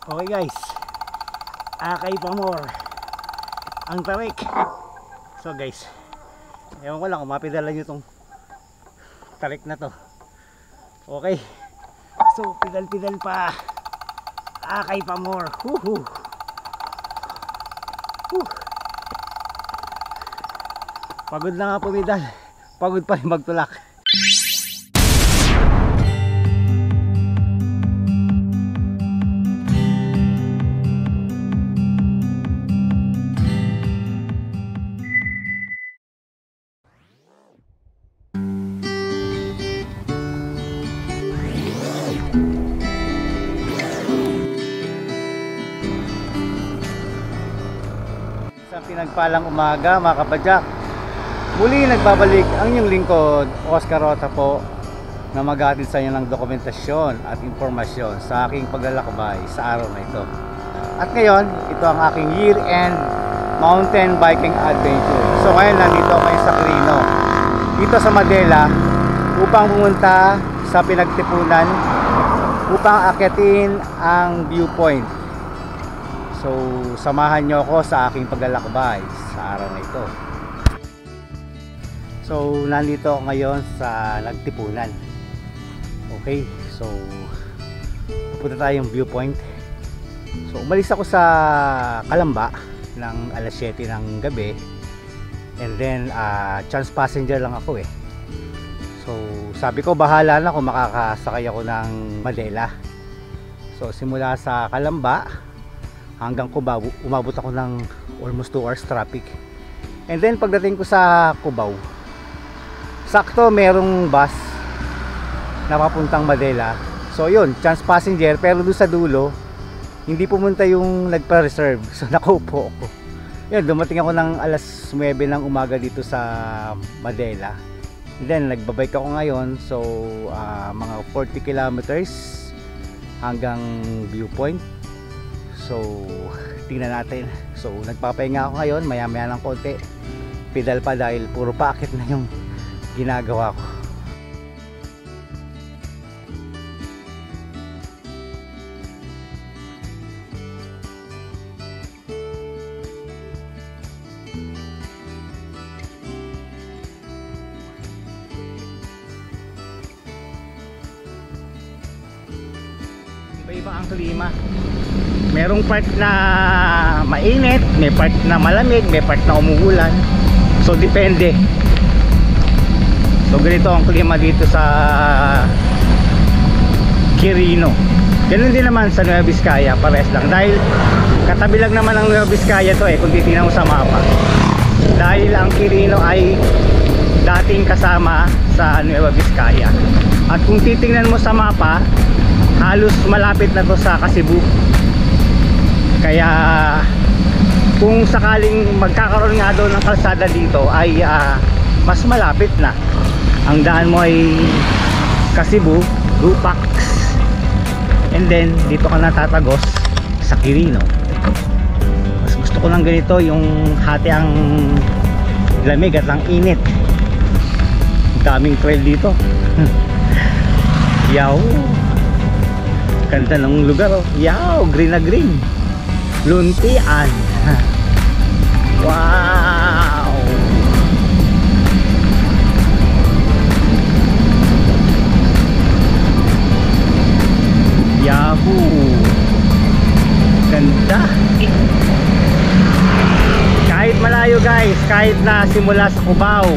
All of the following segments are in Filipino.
Okay guys, Akay Pamor ang tarik. So guys, ewan ko lang kung mapidalan nyo tong tarik na to. Okay, so pidal pa Akay Pamor. Pagod na nga pumidal, pagod pa rin magtulak. Sa pinagpalang umaga mga kapadyak, muli nagbabalik ang inyong lingkod, Oscar Rota po, na mag-aatid sa inyo ng dokumentasyon at informasyon sa aking paglalakbay sa araw na ito. At ngayon, ito ang aking year-end mountain biking adventure. So ngayon nandito ako sa Quirino, dito sa Madela, upang pumunta sa pinagtipunan upang akyatin ang viewpoint. So samahan nyo ako sa aking paglalakbay sa araw na ito. So nandito ako ngayon sa Nagtipunan. Okay, so pupunta tayong viewpoint. So umalis ako sa Calamba ng alas 7 ng gabi, and then chance passenger lang ako eh. So sabi ko bahala na kung makakasakay ako ng Madela. So simula sa Calamba hanggang Cubao, umabot ako ng almost 2 hours traffic. And then pagdating ko sa Cubao, sakto merong bus na papuntang Madela. So yun, chance passenger, pero doon sa dulo hindi pumunta yung nagpa-reserve. So nakaupo ako. Yun, dumating ako ng alas 9 ng umaga dito sa Madela. And then nagbabike ako ngayon. So mga 40 kilometers hanggang viewpoint. So tingnan natin. So nagpapahinga ako ngayon, maya maya ng konti pedal pa dahil puro paakit na yung ginagawa ko. Iba-iba ang klima. Merong part na mainit, may part na malamig, may part na umuulan. So depende. So ganito ang klima dito sa Quirino. Ganun din naman sa Nueva Vizcaya, pares lang. Dahil katabi lang naman ang Nueva Vizcaya to eh, kung titingnan mo sa mapa. Dahil ang Quirino ay dating kasama sa Nueva Vizcaya. At kung titingnan mo sa mapa, halos malapit na to sa Cebu. Kaya kung sakaling magkakaroon nga doon ng kalsada dito ay mas malapit na. Ang daan mo ay Cebu, Lupac, and then dito ka natatagos sa Quirino. Mas gusto ko ng ganito, yung hati ang lamig at ang init. Daming trail dito. Yaw, ganda ng lugar oh. Yaw, green na green. Luntian. Wow. Yahoo. Ganda. Kahit malayo guys, kahit na simula sa Cubao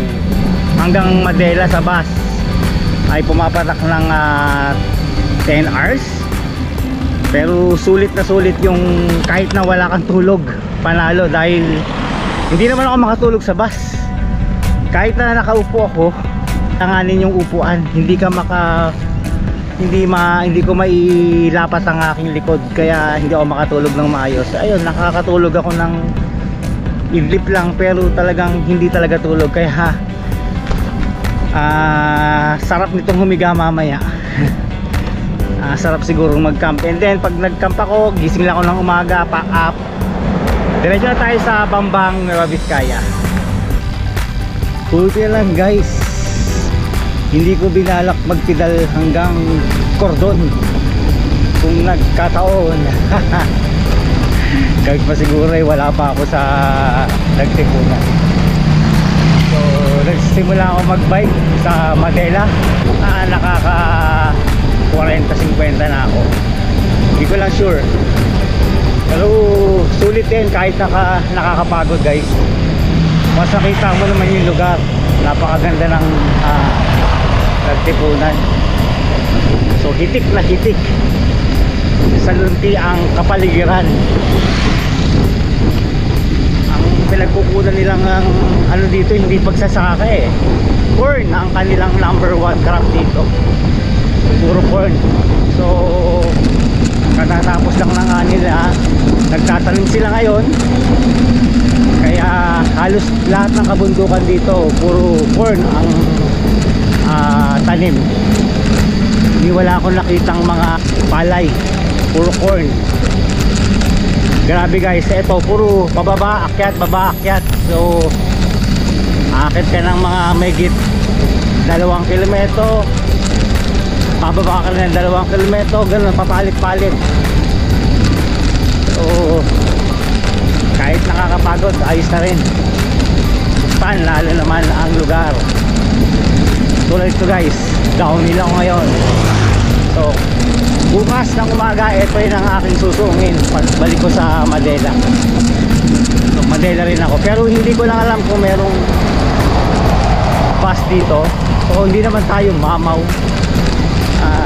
hanggang Madela sa bus ay pumapatak ng 10 hours. Pero sulit na sulit yung kahit na wala kang tulog, panalo. Dahil hindi naman ako makatulog sa bus. Kahit na nakaupo ako, tanganin yung upuan, hindi ka hindi ko mailapat ang aking likod, kaya hindi ako makatulog ng maayos. Ayun, nakakatulog ako ng idlip lang, pero talagang hindi talaga tulog. Kaya sarap nitong humiga mamaya. Sarap siguro mag-camp. And then pag nag-camp ako, gising lang ako ng umaga, pack up, diretso na tayo sa Bambang, Nueva Vizcaya. Buti lang guys, hindi ko binalak magpedal hanggang Cordon. kung nagkataon kahit pa siguro ay wala pa ako sa nagtipunan. So nagsimula ako magbike sa Madela. Nakaka 40-50 na ako, hindi ko lang sure, pero sulit din kahit nakakapagod guys. Mas nakita mo naman yung lugar, napakaganda ng nagtipunan. So hitik na hitik sa lunti ang kapaligiran. Ang pinagkukunan nilang ano dito, hindi pagsasaka eh, corn ang kanilang number 1 crop dito, puro corn. So katatapos lang na nga nila, nagtatanim sila ngayon, kaya halos lahat ng kabundukan dito puro corn ang tanim. Hindi, wala akong nakitang mga palay, puro corn. Grabe guys, ito puro pababa, akyat, baba, akyat. So akit ka ng mga megit 2 kilometro, pababa ka ng 2 kilometro, ganun, papalit-palit. So kahit nakakapagod, ayos na rin. Pan, lalo naman ang lugar. Tulad ito guys, downhill ako ngayon. So bukas ng umaga, ito yun ang aking susungin pagbalik ko sa Madela. So Madela rin ako, pero hindi ko lang alam kung merong bus dito. So hindi naman tayo mamaw,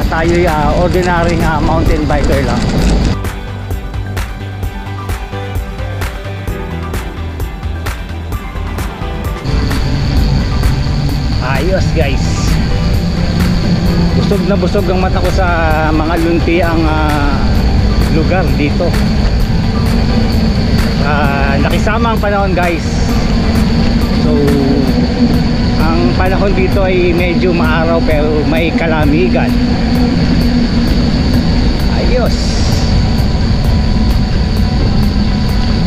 tayo ordinary mountain biker lang. Ayos guys, busog na busog ang mata ko sa mga luntiang lugar dito. Nakisama ang panahon guys. So ang panahon dito ay medyo maaraw pero may kalamigan. Ayos.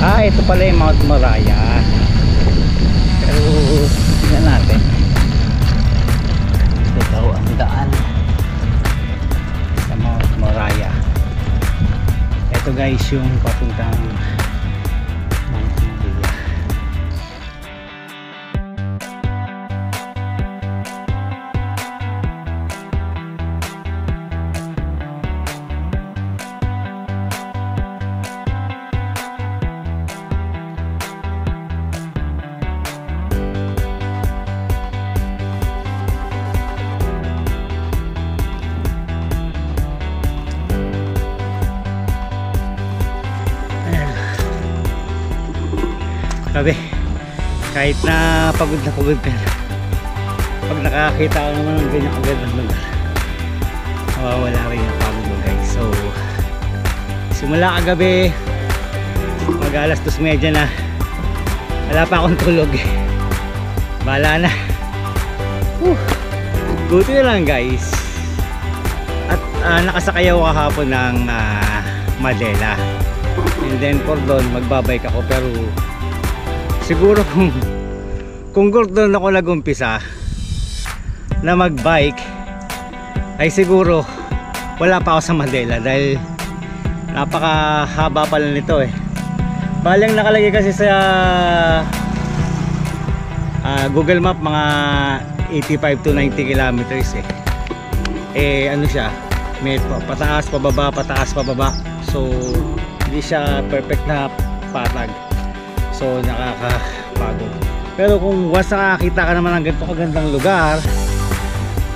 Ito pala yung Mount Moriah. Pero tingnan natin, ito daw ang daan sa Mount Moriah. Ito guys yung papuntang Mount Moriah. Sabi, kahit na pagod ka na, pag nakakita ka naman ng ganyan kagandang lugar, mawawala rin ang pagod mo guys. So simula kagabi, mag alas 2:30 na, wala pa akong tulog eh. Bahala na. Buti na lang guys. At nakasakay ako kahapon ng Madela, and then for doon magbabike ako. Pero siguro kung doon ako nag-umpisa na magbike, ay siguro wala pa ako sa Madela, dahil napakahaba pala nito eh. Balang nakalagay kasi sa Google Map mga 85 to 90 kilometers eh. Ano siya, may pataas pababa, pataas pababa. So hindi siya perfect na patag. So nakakapagod. Pero kung once nakakita ka naman ng ganito kagandang lugar,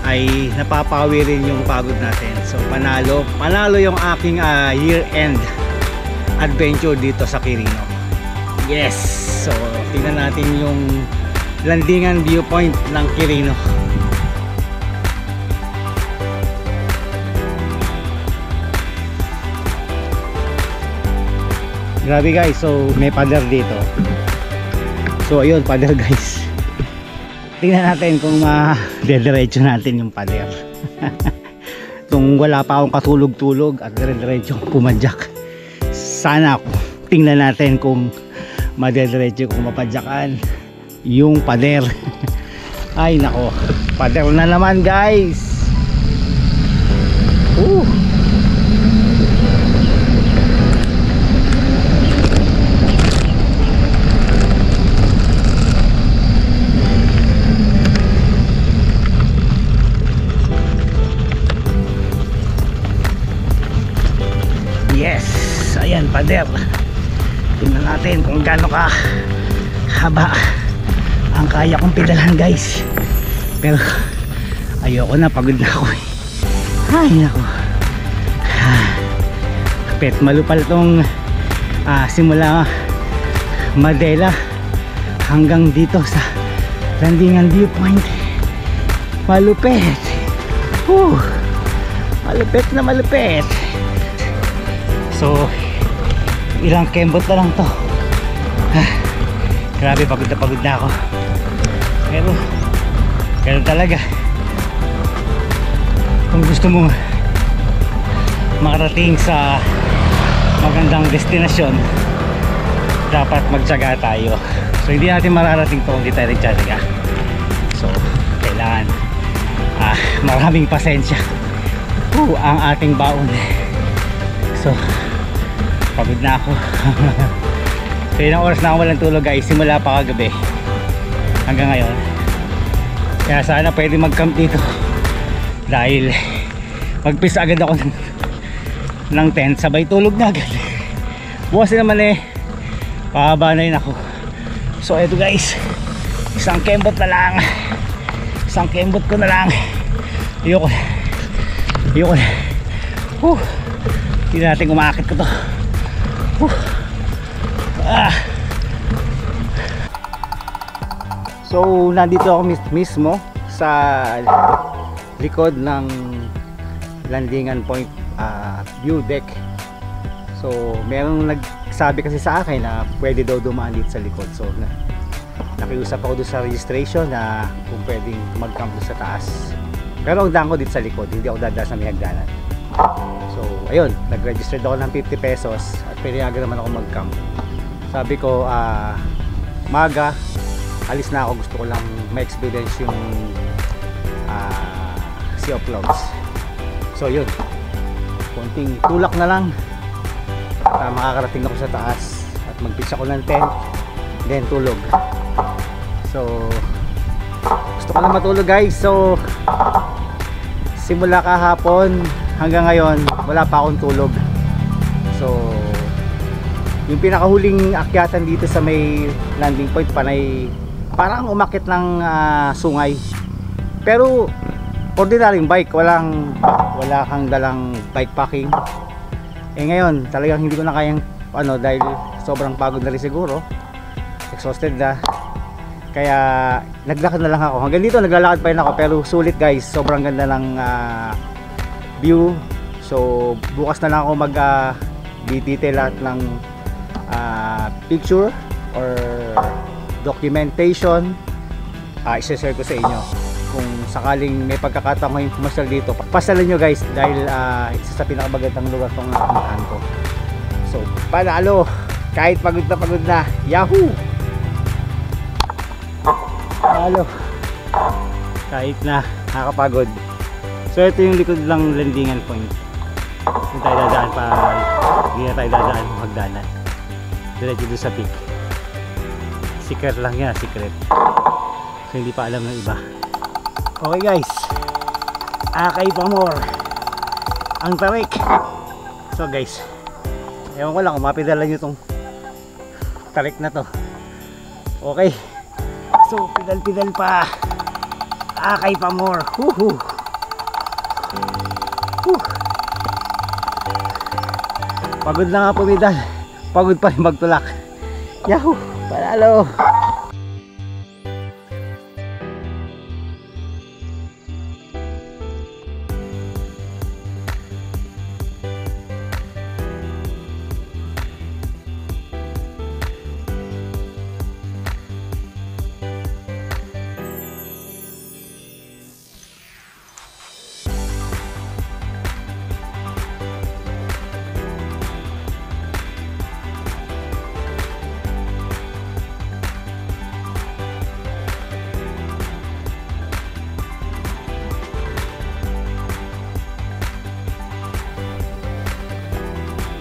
ay napapawi rin yung pagod natin. So panalo yung aking year-end adventure dito sa Quirino. Yes! So tingnan natin yung landingan viewpoint ng Quirino. Grabe guys, so may pader dito. So ayun, pader guys. Tingnan natin kung dediretso natin yung pader. Kung wala pa akong katulog-tulog at dire-diretso pumadyak, sana ako tingnan natin kung madediretso, kung mapadyakan yung pader. Ay nako, pader na naman guys. Yes, ayan pader. Tingnan natin kung gaano ka haba ang kaya kong pedalhan guys. Pero ayoko na, pagod na ako eh. Ay nako. Pet malupal tong simula Madela hanggang dito sa Landingan Viewpoint. Malupit. Malupit na malupit. So ilang kembot na lang to. Grabe, pagod na ako. Pero ganun talaga. Kung gusto mo makarating sa magandang destinasyon, dapat magtiyaga tayo. So hindi natin mararating to kung hindi tayo nagtiyaga. So kailangan maraming pasensya ang ating baon. So pagod na ako. So ilang oras na ako walang tulog guys, simula pa kagabi hanggang ngayon. Kaya sana pwede mag-camp dito, dahil mag-pis agad ako ng tent, sabay tulog na agad. Bukas naman eh, pahaba na yun ako. So eto guys, isang kembot na lang. Isang kembot ko na lang. Ayoko na. Hindi natin kumakit ko to. So nandito ako mismo sa likod ng Landingan Point view deck. So merong nagsabi kasi sa akin na pwede daw dumaan dito sa likod. So nakiusap ako doon sa registration na kung pwedeng mag-camp sa taas. Pero ang daan ko dito sa likod, hindi ako dadaan sa may hagdanan. So ayun, nag-register ako ng 50 pesos at pinayagan naman ako mag-camp. Sabi ko maga alis na ako, gusto ko lang ma-experience yung Sea of Clouds. So yun, konting tulak na lang at makakarating ako sa taas at mag-pitch ako ng tent, then tulog. So gusto ko lang matulog guys. So simula kahapon hanggang ngayon wala pa akong tulog. So yung pinakahuling akyatan dito sa may landing point, parang umakit ng sungay, pero ordinaryong bike, wala kang dalang bike packing. Eh ngayon talagang hindi ko na kayang dahil sobrang pagod na rin siguro, exhausted na, kaya naglakad na lang ako. Hanggang dito naglalakad pa rin ako, pero sulit guys, sobrang ganda ng view. So bukas na lang ako mag-detail lahat ng picture or documentation. I-share ko sa inyo kung sakaling may pagkakataon ngayong pumasal dito. Pasalan nyo guys, dahil isa sa pinakamagandang lugar itong napuntahan ko. So panalo, kahit pagod na, yahoo! Panalo kahit na nakakapagod. So ito yung likod ng Landingan Point. Hindi tayo dadaan hindi na tayo dadaan magdanan, diretso doon sa peak. Secret lang yan, secret. So hindi pa alam ng iba. Okay guys, Akay pa more ang tarik. So guys, ewan ko lang kung mapidala nyo tong tarik na to. Okay, so pidal pa, Akay pa more. Pagod na nga pumidal, pagod pa rin magtulak. Yahoo! Panalo!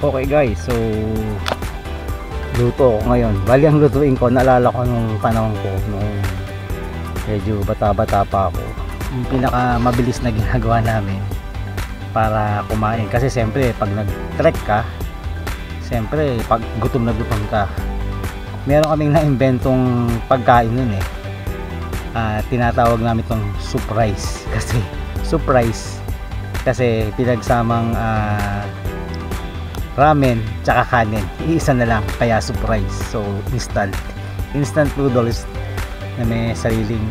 Okay guys, so luto ako ngayon. Bali ang lutuin ko, naalala ko nung panahon ko nung medyo bata-bata pa ako, yung pinaka mabilis na ginagawa namin para kumain. Kasi siyempre pag nag-trek ka, siyempre pag gutom ka, meron kaming na-inventong pagkain nun eh. Tinatawag namin itong surprise kasi pinagsamang ramen tsaka kanin, iisa na lang, kaya surprise. So instant noodles na may sariling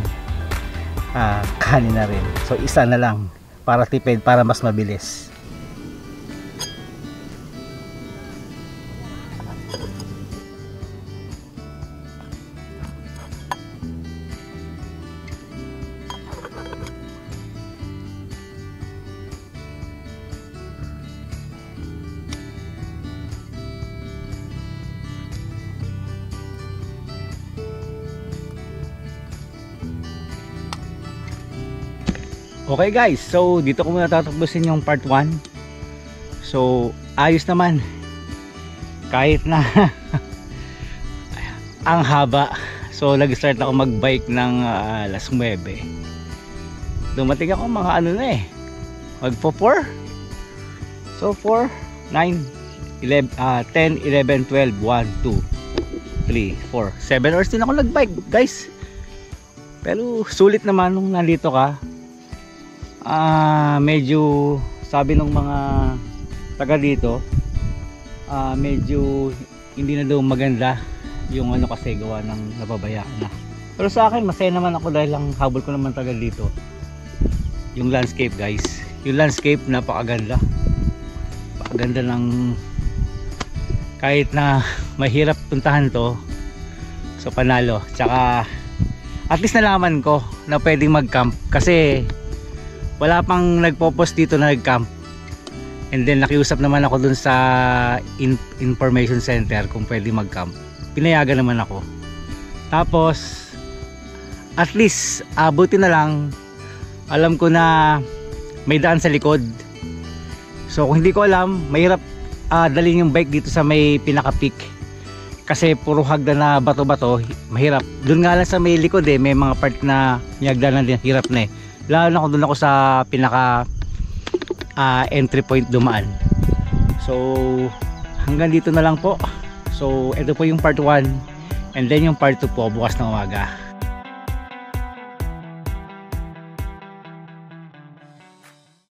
kanin na rin, so isa na lang para tipid, para mas mabilis. Okay guys, so dito ko muna tatapusin yung part 1. So ayos naman, kahit na ang haba. So nag-start ako mag-bike ng alas 9. Dumating ako mga ano na eh, magpo 4. So 4, 9, 11, 10, 11, 12, 1, 2, 3, 4, 7 hours din ako nag-bike guys. Pero sulit naman nung nandito ka. Medyo sabi ng mga taga dito, medyo hindi na daw maganda yung ano kasi gawa ng nababayaan na. Pero sa akin masaya naman ako dahil ang habol ko naman taga dito yung landscape guys. Yung landscape napakaganda ng, kahit na mahirap puntahan to, so panalo. Tsaka at least nalaman ko na pwedeng mag-camp kasi wala pang nagpo-post dito na nag-camp. And then nakiusap naman ako dun sa information center kung pwede mag-camp. Pinayagan naman ako. Tapos at least buti na lang alam ko na may daan sa likod. So kung hindi ko alam, mahirap dalhin yung bike dito sa may pinaka-peak kasi puro hagdan na bato-bato, mahirap. Dun nga lang sa may likod eh, may mga part na may hagdanan din, hirap na eh. Lalo na kung doon ako sa pinaka entry point dumaan. So hanggang dito na lang po. So ito po yung part 1, and then yung part 2 po bukas ng umaga.